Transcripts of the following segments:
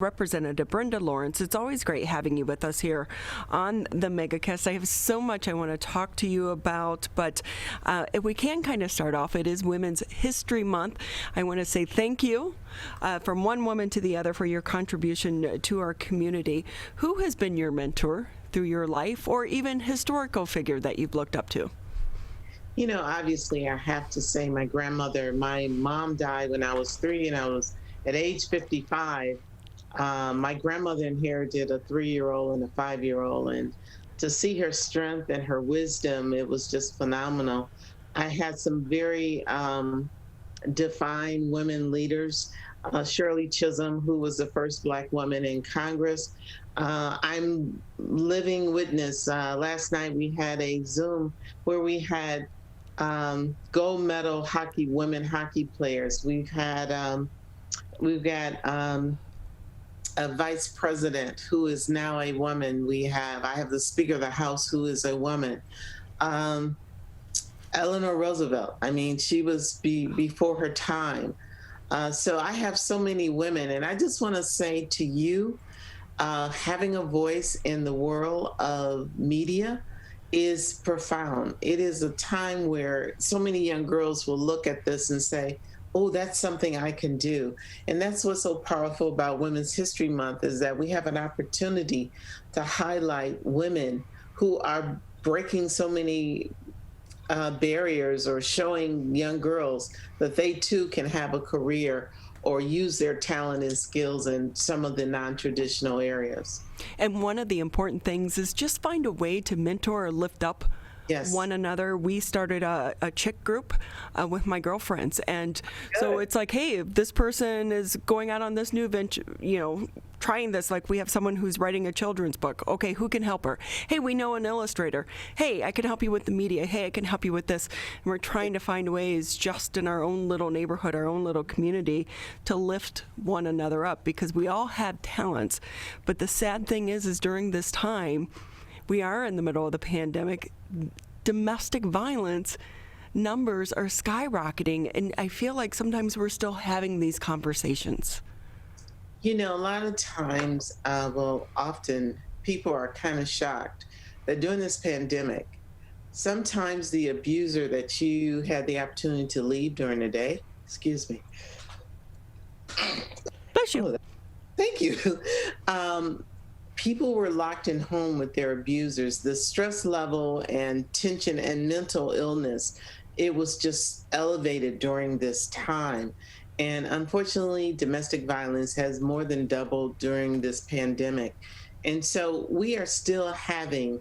Representative Brenda Lawrence, it's always great having you with us here on the MegaCast. I have so much I want to talk to you about, but if we can kind of start off, it is Women's History Month. I want to say thank you from one woman to the other for your contribution to our community. Who has been your mentor through your life, or even historical figure that you've looked up to? You know, obviously, I have to say my grandmother. My mom died when I was 3, and I was at age 55. My grandmother inherited a 3-year-old and a 5-year-old, and to see her strength and her wisdom, it was just phenomenal. I had some very defined women leaders. Shirley Chisholm, who was the first Black woman in Congress. I'm living witness. Last night we had a Zoom where we had gold medal women hockey players. We've got a vice president who is now a woman. I have the Speaker of the House who is a woman. Eleanor Roosevelt, I mean, she was before her time. So I have so many women, and I just want to say to you, having a voice in the world of media is profound. It is a time where so many young girls will look at this and say, oh, that's something I can do. And that's what's so powerful about Women's History Month, is that we have an opportunity to highlight women who are breaking so many barriers, or showing young girls that they too can have a career or use their talent and skills in some of the non-traditional areas. And one of the important things is just find a way to mentor or lift up one another. We started a chick group with my girlfriends, and so it's like, hey, if this person is going out on this new venture, trying this, like we have someone who's writing a children's book. Okay, who can help her? Hey, we know an illustrator. Hey, I can help you with the media. Hey, I can help you with this. And we're trying to find ways just in our own little neighborhood, our own little community, to lift one another up, because we all have talents. But the sad thing is during this time, we are in the middle of the pandemic. Domestic violence numbers are skyrocketing, and I feel like sometimes we're still having these conversations. A lot of times, often people are kind of shocked that during this pandemic, sometimes the abuser that you had the opportunity to leave during the day, excuse me. Bless you. Oh, thank you. People were locked in home with their abusers. The stress level and tension and mental illness, it was just elevated during this time. And unfortunately, domestic violence has more than doubled during this pandemic. And so we are still having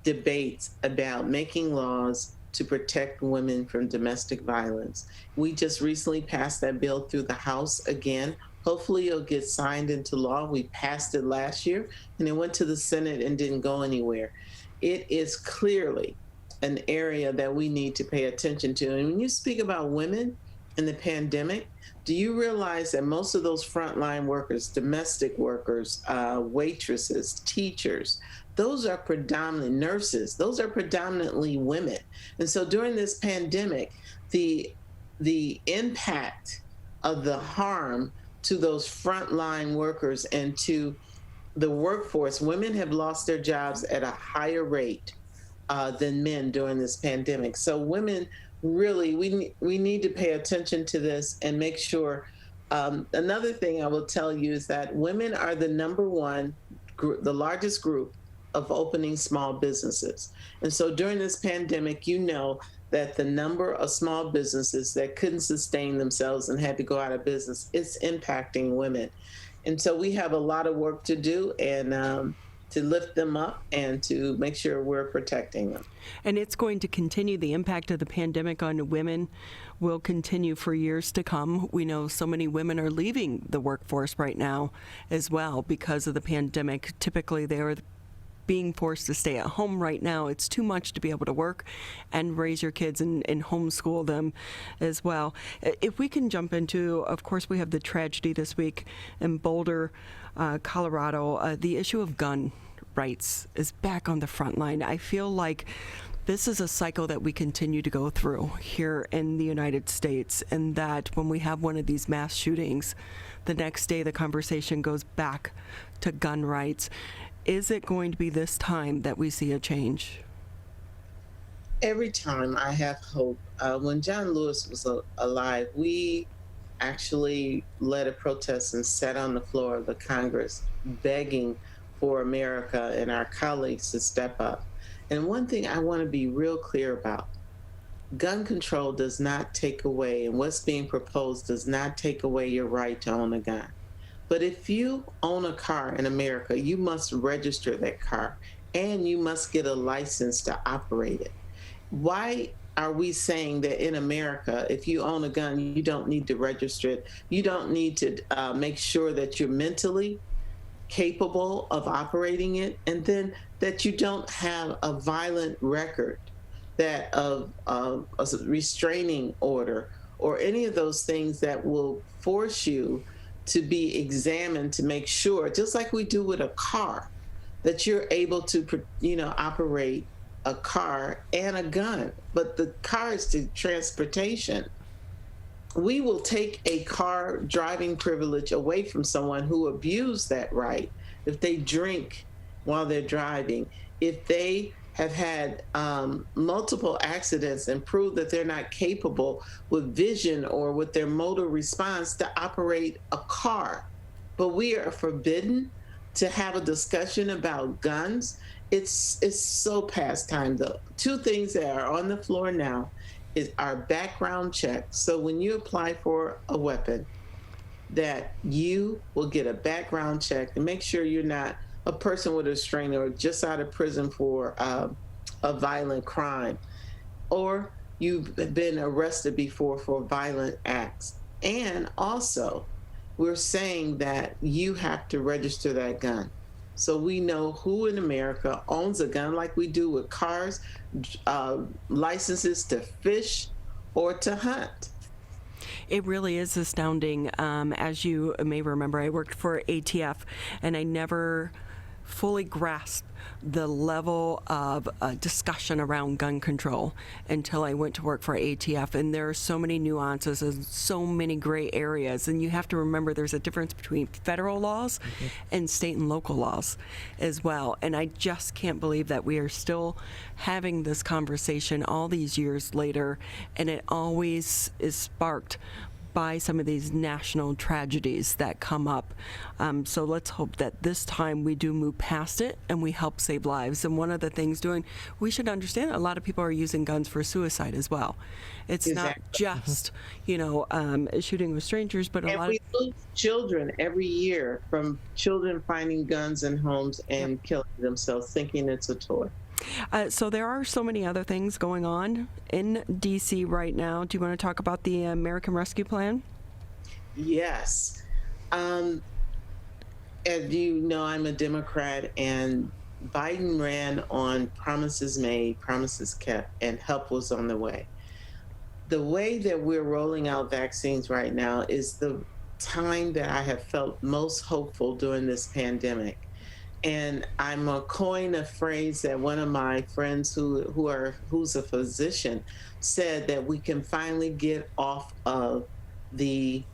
debates about making laws to protect women from domestic violence. We just recently passed that bill through the House again. Hopefully it'll get signed into law. We passed it last year, and it went to the Senate and didn't go anywhere. It is clearly an area that we need to pay attention to. And when you speak about women in the pandemic, do you realize that most of those frontline workers, domestic workers, waitresses, teachers, those are predominantly nurses, those are predominantly women. And so during this pandemic, the impact of the harm to those frontline workers and to the workforce, women have lost their jobs at a higher rate than men during this pandemic. So women, really, we need to pay attention to this and make sure. Another thing I will tell you is that women are the number one group, the largest group of opening small businesses. And so during this pandemic, that the number of small businesses that couldn't sustain themselves and had to go out of business, it's impacting women. And so we have a lot of work to do, and to lift them up and to make sure we're protecting them. And it's going to continue. The impact of the pandemic on women will continue for years to come. We know so many women are leaving the workforce right now as well because of the pandemic. Typically, they are being forced to stay at home right now. It's too much to be able to work and raise your kids and homeschool them as well. If we can jump into, of course, we have the tragedy this week in Boulder, Colorado. The issue of gun rights is back on the front line. I feel like this is a cycle that we continue to go through here in the United States, and that when we have one of these mass shootings, the next day the conversation goes back to gun rights. Is it going to be this time that we see a change? Every time I have hope. When John Lewis was alive, we actually led a protest and sat on the floor of the Congress begging for America and our colleagues to step up. And one thing I want to be real clear about, gun control does not take away, and what's being proposed does not take away your right to own a gun. But if you own a car in America, you must register that car and you must get a license to operate it. Why are we saying that in America, if you own a gun, you don't need to register it? You don't need to make sure that you're mentally capable of operating it, and then that you don't have a violent record, that of a restraining order or any of those things that will force you to be examined to make sure, just like we do with a car, that you're able to, operate a car and a gun. But the car is the transportation. We will take a car driving privilege away from someone who abused that right. If they drink while they're driving, if they have had multiple accidents and prove that they're not capable with vision or with their motor response to operate a car. But we are forbidden to have a discussion about guns. It's so past time. The two things that are on the floor now is our background check. So when you apply for a weapon, that you will get a background check and make sure you're not a person with a restraint or just out of prison for a violent crime, or you've been arrested before for violent acts. And also, we're saying that you have to register that gun. So we know who in America owns a gun, like we do with cars, licenses to fish or to hunt. It really is astounding. As you may remember, I worked for ATF, and I never fully grasped the level of discussion around gun control until I went to work for ATF. And there are so many nuances and so many gray areas. And you have to remember there's a difference between federal laws and state and local laws as well. And I just can't believe that we are still having this conversation all these years later, and it always is sparked by some of these national tragedies that come up. So let's hope that this time we do move past it and we help save lives. And one of the things we should understand that a lot of people are using guns for suicide as well. It's Exactly. not just, shooting with strangers, but a lot we lose children every year from children finding guns in homes and killing themselves thinking it's a toy. So there are so many other things going on in D.C. right now. Do you want to talk about the American Rescue Plan? Yes. As you know, I'm a Democrat, and Biden ran on promises made, promises kept, and help was on the way. The way that we're rolling out vaccines right now is the time that I have felt most hopeful during this pandemic. And I'm a coin a phrase that one of my friends who's a physician said, that we can finally get off of the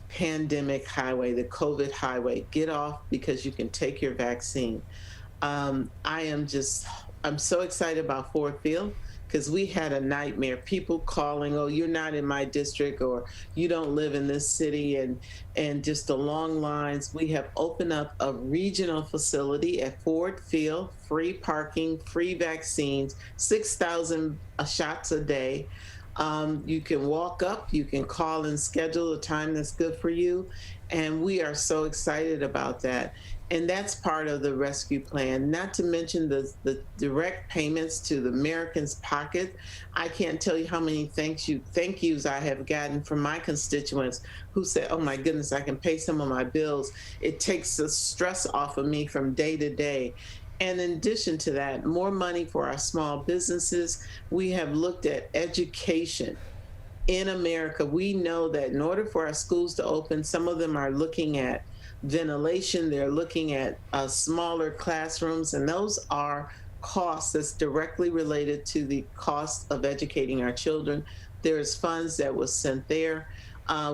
pandemic highway, the COVID highway. Get off because you can take your vaccine. I'm so excited about Ford Field, because we had a nightmare. People calling, oh, you're not in my district, or you don't live in this city, and just the long lines. We have opened up a regional facility at Ford Field, free parking, free vaccines, 6,000 shots a day. You can walk up, you can call and schedule a time that's good for you. And we are so excited about that. And that's part of the rescue plan, not to mention the direct payments to the Americans' pocket. I can't tell you how many thank yous I have gotten from my constituents who say, oh my goodness, I can pay some of my bills. It takes the stress off of me from day to day. And in addition to that, more money for our small businesses. We have looked at education. In America, we know that in order for our schools to open, some of them are looking at ventilation, they're looking at smaller classrooms, and those are costs that's directly related to the cost of educating our children. There's funds that was sent there.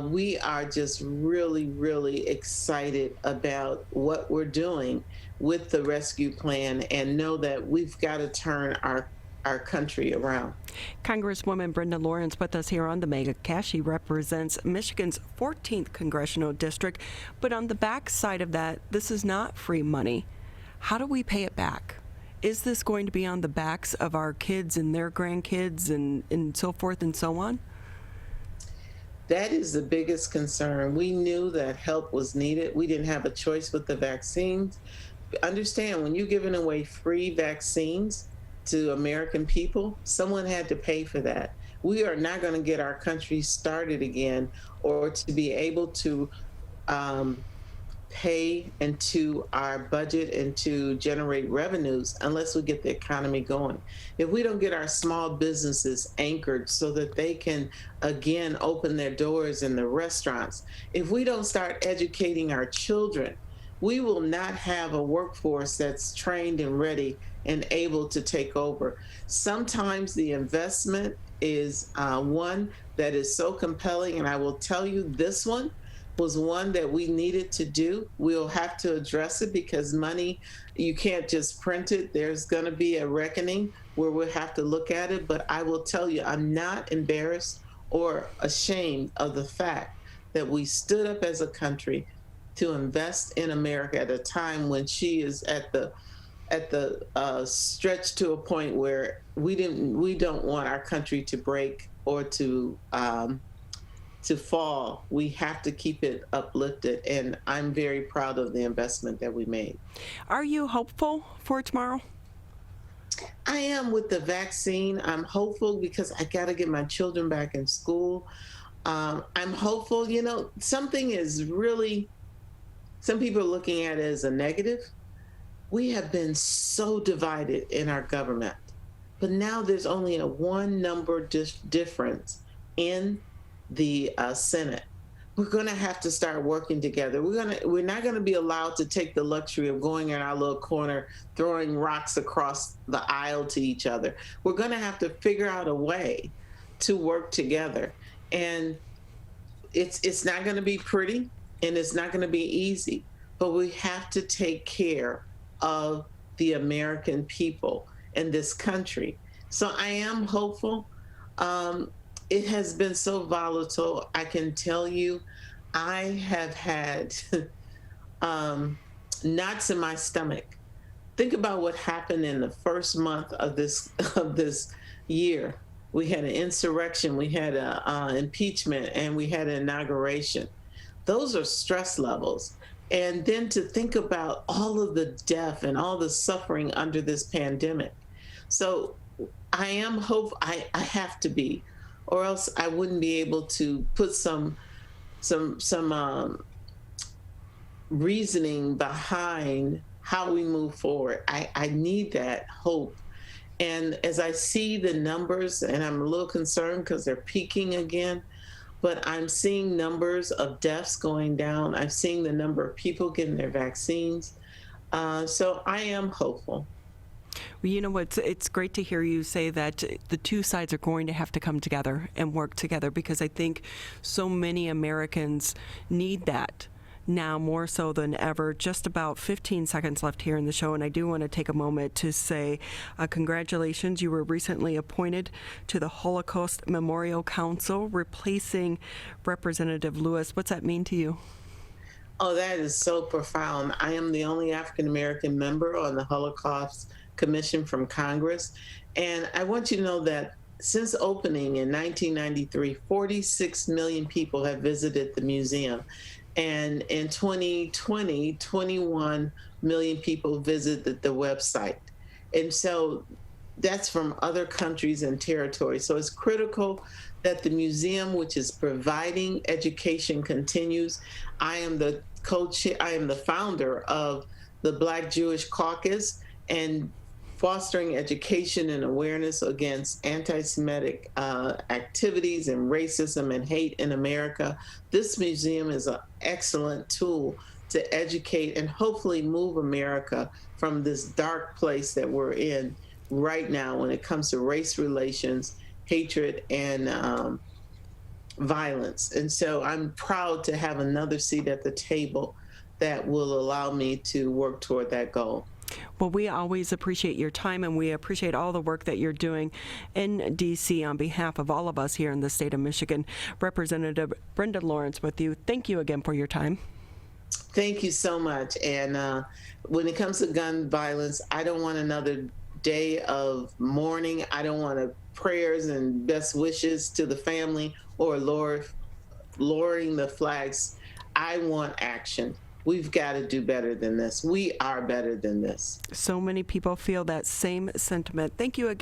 We are just really, really excited about what we're doing with the rescue plan and know that we've got to turn our country around. Congresswoman Brenda Lawrence with us here on the MegaCast. She represents Michigan's 14th Congressional District. But on the back side of that, this is not free money. How do we pay it back? Is this going to be on the backs of our kids and their grandkids and so forth and so on? That is the biggest concern. We knew that help was needed. We didn't have a choice with the vaccines. Understand, when you're giving away free vaccines to American people, someone had to pay for that. We are not going to get our country started again or to be able to pay into our budget and to generate revenues unless we get the economy going. If we don't get our small businesses anchored so that they can again open their doors in the restaurants, if we don't start educating our children, we will not have a workforce that's trained and ready and able to take over. Sometimes the investment is one that is so compelling, and I will tell you this one was one that we needed to do. We'll have to address it because money, you can't just print it. There's going to be a reckoning where we'll have to look at it. But I will tell you, I'm not embarrassed or ashamed of the fact that we stood up as a country to invest in America at a time when she is at the stretch to a point where we don't want our country to break or to fall. We have to keep it uplifted, and I'm very proud of the investment that we made. Are you hopeful for tomorrow? I am with the vaccine. I'm hopeful because I got to get my children back in school. I'm hopeful. You know, something is really, some people are looking at it as a negative. We have been so divided in our government, but now there's only a one number difference in the Senate. We're going to have to start working together. We're not going to be allowed to take the luxury of going in our little corner, throwing rocks across the aisle to each other. We're going to have to figure out a way to work together. And it's not going to be pretty and it's not going to be easy, but we have to take care of the American people and this country. So I am hopeful. It has been so volatile. I can tell you, I have had knots in my stomach. Think about what happened in the first month of this year. We had an insurrection, we had an impeachment, and we had an inauguration. Those are stress levels. And then to think about all of the death and all the suffering under this pandemic. So I am hopeful. I have to be, or else I wouldn't be able to put some reasoning behind how we move forward. I need that hope. And as I see the numbers, and I'm a little concerned because they're peaking again, but I'm seeing numbers of deaths going down. I'm seeing the number of people getting their vaccines. So I am hopeful. Well, you know what? It's great to hear you say that the two sides are going to have to come together and work together, because I think so many Americans need that now more so than ever. Just about 15 seconds left here in the show, and I do want to take a moment to say congratulations. You were recently appointed to the Holocaust Memorial Council, replacing Representative Lewis. What's that mean to you? Oh, that is so profound. I am the only African-American member on the Holocaust Commission from Congress. And I want you to know that since opening in 1993, 46 million people have visited the museum. And in 2020, 21 million people visited the website. And so that's from other countries and territories. So it's critical that the museum, which is providing education, continues. I am the co-chair, I am the founder of the Black Jewish Caucus, and fostering education and awareness against anti-Semitic activities and racism and hate in America. This museum is an excellent tool to educate and hopefully move America from this dark place that we're in right now when it comes to race relations, hatred, and violence. And so I'm proud to have another seat at the table that will allow me to work toward that goal. Well, we always appreciate your time, and we appreciate all the work that you're doing in D.C. on behalf of all of us here in the state of Michigan. Representative Brenda Lawrence with you. Thank you again for your time. Thank you so much. And when it comes to gun violence, I don't want another day of mourning. I don't want prayers and best wishes to the family or lowering the flags. I want action. We've got to do better than this. We are better than this. So many people feel that same sentiment. Thank you again.